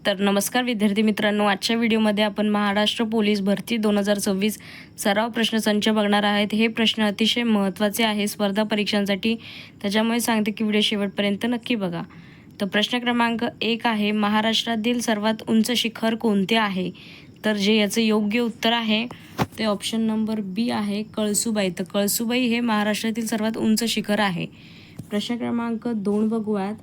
तर नमस्कार विद्यार्थी मित्रांनो, आजच्या व्हिडिओमध्ये आपण महाराष्ट्र पोलीस भरती 2026 सराव प्रश्नसंच बघणार आहेत। हे प्रश्न अतिशय महत्त्वाचे आहे स्पर्धा परीक्षांसाठी, त्याच्यामुळे सांगते की व्हिडिओ शेवटपर्यंत नक्की बघा। तर प्रश्न क्रमांक 1 आहे, महाराष्ट्रातील सर्वात उंच शिखर कोणते आहे? तर जे याचं योग्य उत्तर आहे ते ऑप्शन नंबर बी आहे, कळसुबाई। तर कळसुबाई हे महाराष्ट्रातील सर्वात उंच शिखर आहे। प्रश्न क्रमांक 2 बघूयात,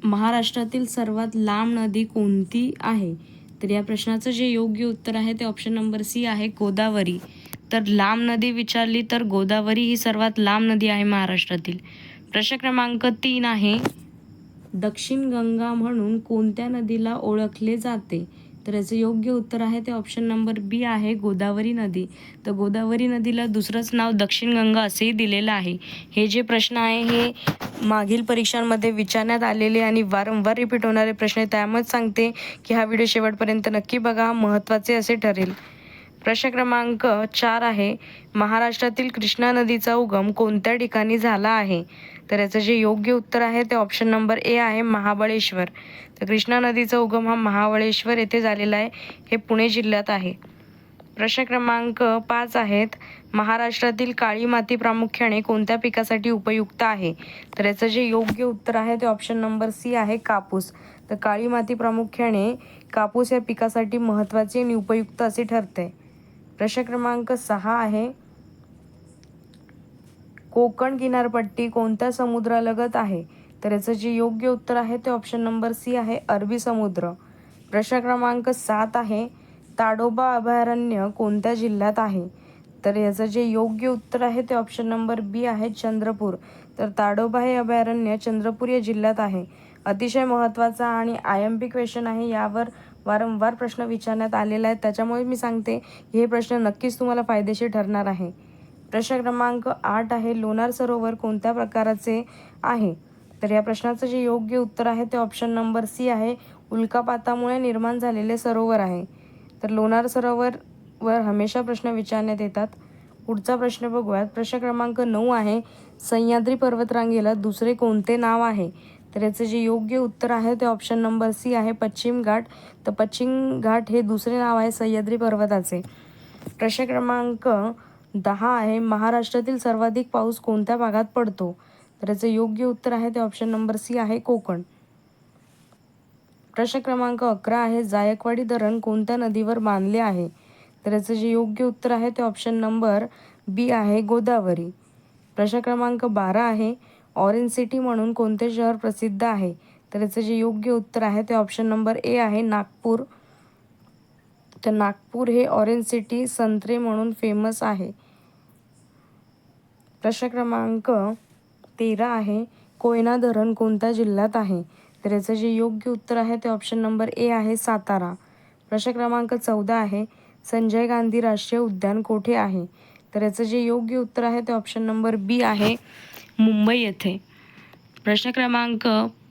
महाराष्ट्रातील सर्वात लांब नदी कोणती आहे? तर या प्रश्नाचं जे योग्य उत्तर आहे ते ऑप्शन नंबर सी आहे, गोदावरी। तर लांब नदी विचारली तर गोदावरी ही सर्वात लांब नदी आहे महाराष्ट्रातील। प्रश्न क्रमांक 3 आहे, दक्षिण गंगा म्हणून कोणत्या नदीला ओळखले जाते? तर याचं योग्य उत्तर आहे ते ऑप्शन नंबर बी आहे, गोदावरी नदी। तर गोदावरी नदीला दुसरंच नाव दक्षिण गंगा असेही दिलेलं आहे। हे जे प्रश्न आहे हे मागील परीक्षांमध्ये विचारण्यात आलेले आणि वारंवार रिपीट होणारे प्रश्न, त्यामुळे सांगते की हा व्हिडिओ शेवटपर्यंत नक्की बघा, महत्त्वाचे असे ठरेल। प्रश्न क्रमांक 4 आहे, महाराष्ट्रातील कृष्णा नदीचा उगम कोणत्या ठिकाणी झाला आहे? तर याचं जे योग्य उत्तर आहे ते ऑप्शन नंबर ए आहे, महाबळेश्वर। तर कृष्णा नदीचा उगम हा महाबळेश्वर येथे झालेला आहे, हे पुणे जिल्ह्यात आहे। प्रश्न क्रमांक 5 आहेत, महाराष्ट्रातील काळी माती प्रामुख्याने कोणत्या पिकासाठी उपयुक्त आहे? तर याचं जे योग्य उत्तर आहे ते ऑप्शन नंबर सी आहे, कापूस। तर काळी माती प्रामुख्याने कापूस या पिकासाठी महत्त्वाचे आणि उपयुक्त असे ठरते। प्रश्न क्रमांक 6 आहे, कोकण किनारपट्टी कोणत्या समुद्रालगत आहे? तर याचं जे योग्य उत्तर आहे ते ऑप्शन नंबर सी आहे, अरबी समुद्र। प्रश्न क्रमांक 7 आहे, ताडोबा अभयारण्य कोणत्या जिल्ह्यात आहे? तर याचं जे योग्य उत्तर आहे ते ऑप्शन नंबर बी आहे, चंद्रपूर। तर ताडोबा हे अभयारण्य चंद्रपूर या जिल्ह्यात आहे। अतिशय महत्त्वाचा आणि IMP क्वेश्चन आहे, यावर वारंवार प्रश्न विचारण्यात आलेला आहे, त्याच्यामुळे मी सांगते हे प्रश्न नक्कीच तुम्हाला फायदेशीर ठरणार आहे। प्रश्न क्रमांक 8 आहे, लोणार सरोवर कोणत्या प्रकाराचे आहे? तर या प्रश्नाचं जे योग्य उत्तर आहे ते ऑप्शन नंबर सी आहे, उल्कापातामुळे निर्माण झालेले सरोवर आहे। तर लोणार सरोवरवर हमेशा प्रश्न विचारण्यात येतात। पुढचा प्रश्न बघूयात। प्रश्न क्रमांक 9 आहे, सह्याद्री पर्वतरांगेला दुसरे कोणते नाव आहे? तर याचं जे योग्य उत्तर आहे ते ऑप्शन नंबर सी आहे, पश्चिम घाट। तर पश्चिम घाट हे दुसरे नाव आहे सह्याद्री पर्वताचे। प्रश्न क्रमांक 10 आहे, महाराष्ट्रातील सर्वाधिक पाऊस कोणत्या भागात पडतो? तर याचं योग्य उत्तर आहे ते ऑप्शन नंबर सी आहे, कोकण। प्रश्न क्रमांक 11 आहे, जायकवाडी धरण कोणत्या नदीवर बांधले आहे? तर याचं जे योग्य उत्तर आहे ते ऑप्शन नंबर बी आहे, गोदावरी। प्रश्न क्रमांक 12 आहे, ऑरेंज सिटी म्हणून कोणते शहर प्रसिद्ध आहे? तर याचं जे योग्य उत्तर आहे ते ऑप्शन नंबर ए आहे, नागपूर। तर नागपूर हे ऑरेंज सिटी संत्रे म्हणून फेमस आहे। प्रश्न क्रमांक 13 आहे, कोयना धरण कोणत्या जिल्ह्यात आहे? तर याचं जे योग्य उत्तर आहे ते ऑप्शन नंबर ए आहे, सातारा। प्रश्न क्रमांक 14 आहे, संजय गांधी राष्ट्रीय उद्यान कोठे आहे? तर याचं जे योग्य उत्तर आहे ते ऑप्शन नंबर बी आहे, मुंबई येथे। प्रश्न क्रमांक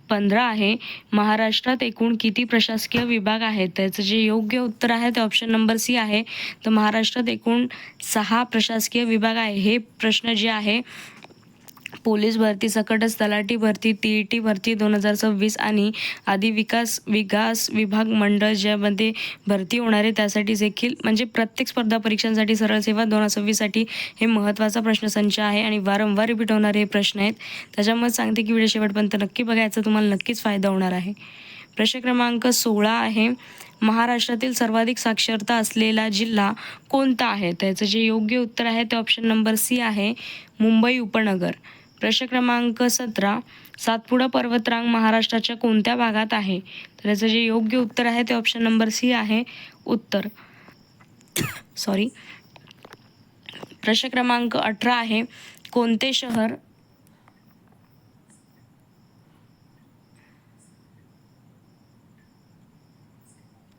15 आहे, महाराष्ट्रात एकूण किती प्रशासकीय विभाग आहेत? त्याचं जे योग्य उत्तर आहे ते ऑप्शन नंबर सी आहे। तर महाराष्ट्रात एकूण 6 प्रशासकीय विभाग आहे। हे प्रश्न जे आहे पोलीस भरती सकटच तलाठी भरती, TET भरती 2026 आणि आदी विकास विभाग मंडळ ज्यामध्ये भरती होणार आहे त्यासाठी देखील, म्हणजे प्रत्येक स्पर्धा परीक्षांसाठी सरळ सेवा 2026 साठी हे महत्त्वाचा प्रश्नसंच आहे आणि वारंवार रिपीट होणारे हे प्रश्न आहेत, त्याच्यामुळे सांगते की व्हिडिओ शेवटपर्यंत नक्की बघायचा, तुम्हाला नक्कीच फायदा होणार आहे। प्रश्न क्रमांक 16 आहे, महाराष्ट्रातील सर्वाधिक साक्षरता असलेला जिल्हा कोणता आहे? त्याचं जे योग्य उत्तर आहे ते ऑप्शन नंबर सी आहे, मुंबई उपनगर। प्रश्न क्रमांक 17, सातपुडा पर्वतरांग महाराष्ट्राच्या कोणत्या भागात आहे? तर याचं जे योग्य उत्तर आहे ते ऑप्शन नंबर सी आहे, उत्तर। प्रश्न क्रमांक 18 आहे, कोणते शहर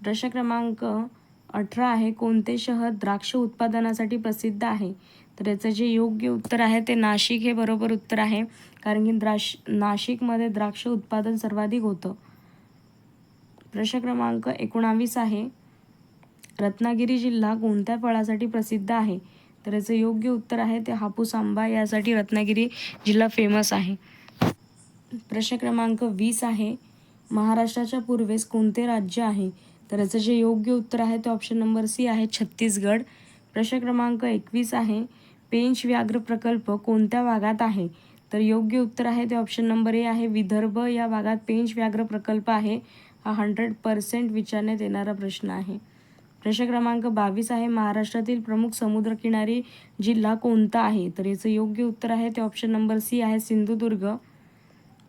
प्रश्न क्रमांक 18 आहे, कोणते शहर द्राक्ष उत्पादनासाठी प्रसिद्ध आहे? तर याचं जे योग्य उत्तर आहे ते नाशिक हे बरोबर उत्तर आहे, कारण की नाशिकमध्ये द्राक्ष उत्पादन सर्वाधिक होतं। प्रश्न क्रमांक 19 आहे, रत्नागिरी जिल्हा कोणत्या फळासाठी प्रसिद्ध आहे? तर याचं योग्य उत्तर आहे ते हापूस आंबा, यासाठी रत्नागिरी जिल्हा फेमस आहे। प्रश्न क्रमांक 20 आहे, महाराष्ट्राच्या पूर्वेस कोणते राज्य आहे? तर याचं जे योग्य उत्तर आहे ते ऑप्शन नंबर सी आहे छत्तीसगड. प्रश्न क्रमांक 21 आहे, पेंच व्याघ्र प्रकल्प कोणत्या भागात आहे? तर योग्य उत्तर आहे ते ऑप्शन नंबर ए आहे विदर्भ या भागात पेंच व्याघ्र प्रकल्प आहे. हा 100% विचारण्यात येणारा प्रश्न आहे. प्रश्न क्रमांक 22 आहे, महाराष्ट्रातील प्रमुख समुद्रकिनारी जिल्हा कोणता आहे? तर याचं योग्य उत्तर आहे ते ऑप्शन नंबर सी आहे सिंधुदुर्ग.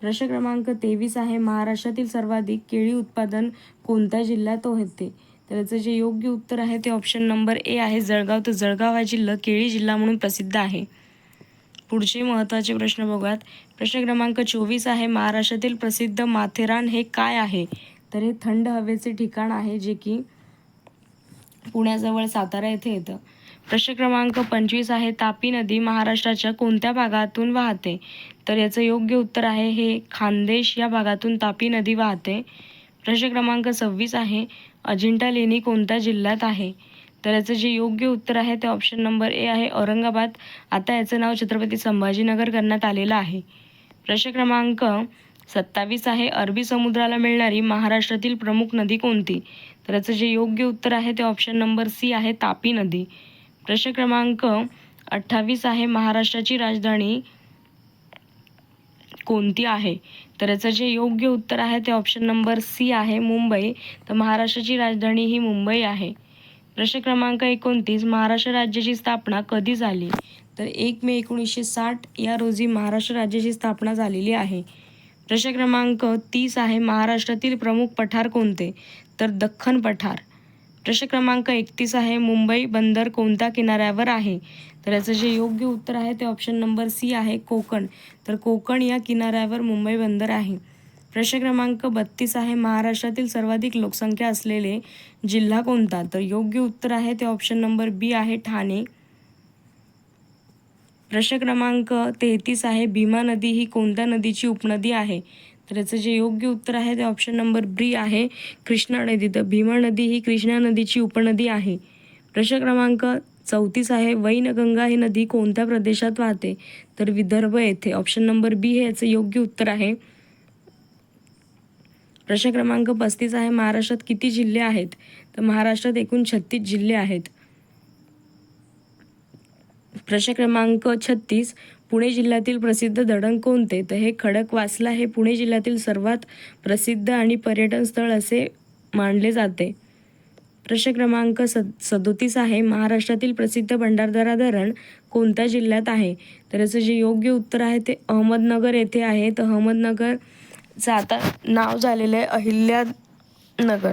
प्रश्न क्रमांक 23 आहे, महाराष्ट्रातील सर्वाधिक केळी उत्पादन कोणत्या जिल्ह्यात होते? तर याचं जे योग्य उत्तर आहे ते ऑप्शन नंबर ए आहे जळगाव. तर जळगाव हा जिल्हा केळी जिल्हा म्हणून प्रसिद्ध आहे. पुढचे महत्त्वाचे प्रश्न बघूयात. प्रश्न क्रमांक 24 आहे, महाराष्ट्रातील प्रसिद्ध माथेरान हे काय आहे? तर हे थंड हवेचे ठिकाण आहे जे की पुण्याजवळ सातारा येथे येतं. प्रश्न क्रमांक 25 आहे, तापी नदी महाराष्ट्राच्या कोणत्या भागातून वाहते? तर याचं योग्य उत्तर आहे हे खानदेश या भागातून तापी नदी वाहते. प्रश्न क्रमांक 26 आहे, अजिंठा लेणी कोणत्या जिल्ह्यात आहे? तर याचं जे योग्य उत्तर आहे ते ऑप्शन नंबर ए आहे औरंगाबाद. आता याचं नाव छत्रपती संभाजीनगर करण्यात आलेलं आहे. प्रश्न क्रमांक 27 आहे, अरबी समुद्राला मिळणारी महाराष्ट्रातील प्रमुख नदी कोणती? तर याचं जे योग्य उत्तर आहे ते ऑप्शन नंबर सी आहे तापी नदी. प्रश्न क्रमांक 28 आहे, महाराष्ट्राची राजधानी कोणती आहे? तर याचं जे योग्य उत्तर आहे ते ऑप्शन नंबर सी आहे मुंबई. तर महाराष्ट्राची राजधानी ही मुंबई आहे. प्रश्न क्रमांक 29, महाराष्ट्र राज्याची स्थापना कधी झाली? तर 1 मे 1960 या रोजी महाराष्ट्र राज्याची स्थापना झालेली आहे. प्रश्न क्रमांक 30 आहे, महाराष्ट्रातील प्रमुख पठार कोणते? तर दख्खन पठार. प्रश्न क्रमांक 31 आहे, मुंबई बंदर कोणत्या किनाऱ्यावर आहे? तर याचं जे योग्य उत्तर आहे ते ऑप्शन नंबर सी आहे कोकण. तर कोकण या किनाऱ्यावर मुंबई बंदर आहे. प्रश्न क्रमांक 32 आहे, महाराष्ट्रातील सर्वाधिक लोकसंख्या असलेले जिल्हा कोणता? तर योग्य उत्तर आहे ते ऑप्शन नंबर बी आहे ठाणे. प्रश्न क्रमांक 33 आहे, भीमा नदी ही कोणत्या नदीची उपनदी आहे? तर याचं जे योग्य उत्तर आहे ते ऑप्शन नंबर बी आहे कृष्णा नदी. तर भीमा नदी ही कृष्णा नदीची उपनदी आहे. प्रश्न क्रमांक 34 आहे, वैनगंगा ही नदी कोणत्या प्रदेशात वाहते? तर विदर्भ येथे. ऑप्शन नंबर बी हे याचं योग्य उत्तर आहे. प्रश्न क्रमांक 35 आहे, महाराष्ट्रात किती जिल्हे आहेत? तर महाराष्ट्रात एकूण 36 जिल्हे आहेत. प्रश्न क्रमांक 36, पुणे जिल्ह्यातील प्रसिद्ध धरण कोणते? तर हे खडकवासला हे पुणे जिल्ह्यातील सर्वात प्रसिद्ध आणि पर्यटन स्थळ असे मानले जाते. प्रश्न क्रमांक 37 आहे, महाराष्ट्रातील प्रसिद्ध भंडारदरा धरण कोणत्या जिल्ह्यात आहे? तर याचं जे योग्य उत्तर आहे ते अहमदनगर येथे आहे. तर अहमदनगरचं आता नाव झालेलं आहे अहिल्यानगर.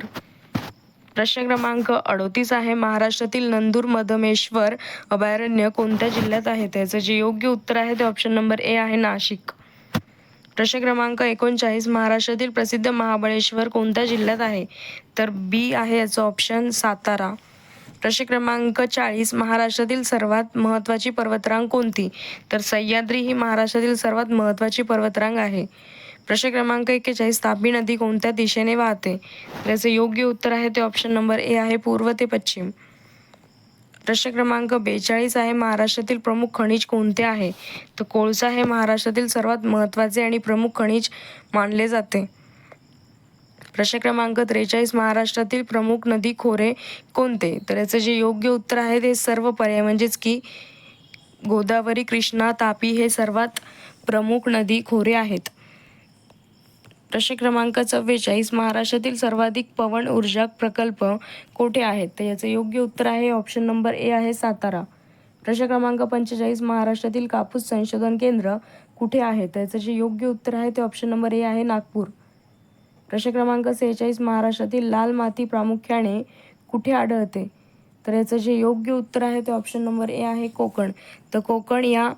प्रश्न क्रमांक 38 आहे, महाराष्ट्रातील नंदूर मधमेश्वर अभयारण्य कोणत्या जिल्ह्यात आहे? त्याचं जे योग्य उत्तर आहे ते ऑप्शन नंबर ए आहे नाशिक. प्रश्न क्रमांक 39, महाराष्ट्रातील प्रसिद्ध महाबळेश्वर कोणत्या जिल्ह्यात आहे? तर बी आहे याचं ऑप्शन सातारा. प्रश्न क्रमांक 40, महाराष्ट्रातील सर्वात महत्त्वाची पर्वतरांग कोणती? तर सह्याद्री ही महाराष्ट्रातील सर्वात महत्त्वाची पर्वतरांग आहे. प्रश्न क्रमांक 41, तापी नदी कोणत्या दिशेने वाहते? त्याचे योग्य उत्तर आहे ते ऑप्शन नंबर ए आहे पूर्व ते पश्चिम. प्रश्न क्रमांक 42 आहे, महाराष्ट्रातील प्रमुख खनिज कोणते आहे? तर कोळसा हे महाराष्ट्रातील सर्वात महत्त्वाचे आणि प्रमुख खनिज मानले जाते. प्रश्न क्रमांक 43, महाराष्ट्रातील प्रमुख नदी खोरे कोणते? तर याचं जे योग्य उत्तर आहे ते सर्व पर्याय म्हणजेच की गोदावरी, कृष्णा, तापी हे सर्वात प्रमुख नदी खोरे आहेत. प्रश्न क्रमांक 44, महाराष्ट्रातील सर्वाधिक पवन ऊर्जा प्रकल्प कोठे आहेत? तर याचं योग्य उत्तर आहे ऑप्शन नंबर ए आहे सातारा. प्रश्न क्रमांक 45, महाराष्ट्रातील कापूस संशोधन केंद्र कुठे आहे? तर याचं जे योग्य उत्तर आहे ते ऑप्शन नंबर ए आहे नागपूर. प्रश्न क्रमांक 46, महाराष्ट्रातील लाल माती प्रामुख्याने कुठे आढळते? तर याचं जे योग्य उत्तर आहे ते ऑप्शन नंबर ए आहे कोकण. तर कोकण या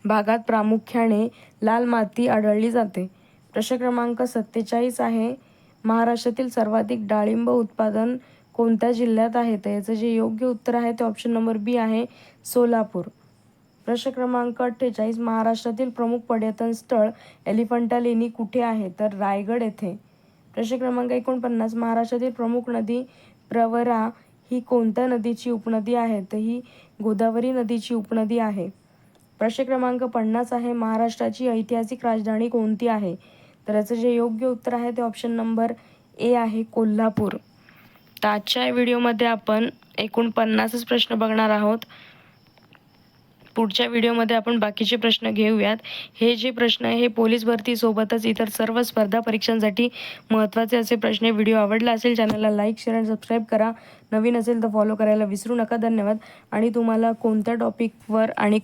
भागात प्रामुख्याने लाल माती आढळली जाते. प्रश्न क्रमांक 47 आहे, महाराष्ट्रातील सर्वाधिक डाळिंब उत्पादन कोणत्या जिल्ह्यात आहे? तर याचं जे योग्य उत्तर आहे ते ऑप्शन नंबर बी आहे सोलापूर. प्रश्न क्रमांक 48, महाराष्ट्रातील प्रमुख पर्यटन स्थळ एलिफंटा लेणी कुठे आहे? तर रायगड येथे. प्रश्न क्रमांक 49, महाराष्ट्रातील प्रमुख नदी प्रवरा ही कोणत्या नदीची उपनदी आहे? तर ही गोदावरी नदीची उपनदी आहे. प्रश्न क्रमांक 50 आहे, महाराष्ट्राची ऐतिहासिक राजधानी कोणती आहे? तर याचं जे योग्य उत्तर आहे ते ऑप्शन नंबर ए आहे, कोल्हापूर. तर आजच्या व्हिडिओमध्ये आपण एकूण 50च प्रश्न बघणार आहोत. पुढच्या व्हिडिओमध्ये आपण बाकीचे प्रश्न घेऊयात. हे जे प्रश्न आहे हे पोलीस भरतीसोबतच इतर सर्व स्पर्धा परीक्षांसाठी महत्त्वाचे असे प्रश्न. व्हिडिओ आवडला असेल चॅनलला लाईक, शेअर आणि सबस्क्राईब करा. नवीन असेल तर फॉलो करायला विसरू नका. धन्यवाद. आणि तुम्हाला कोणत्या टॉपिकवर आणि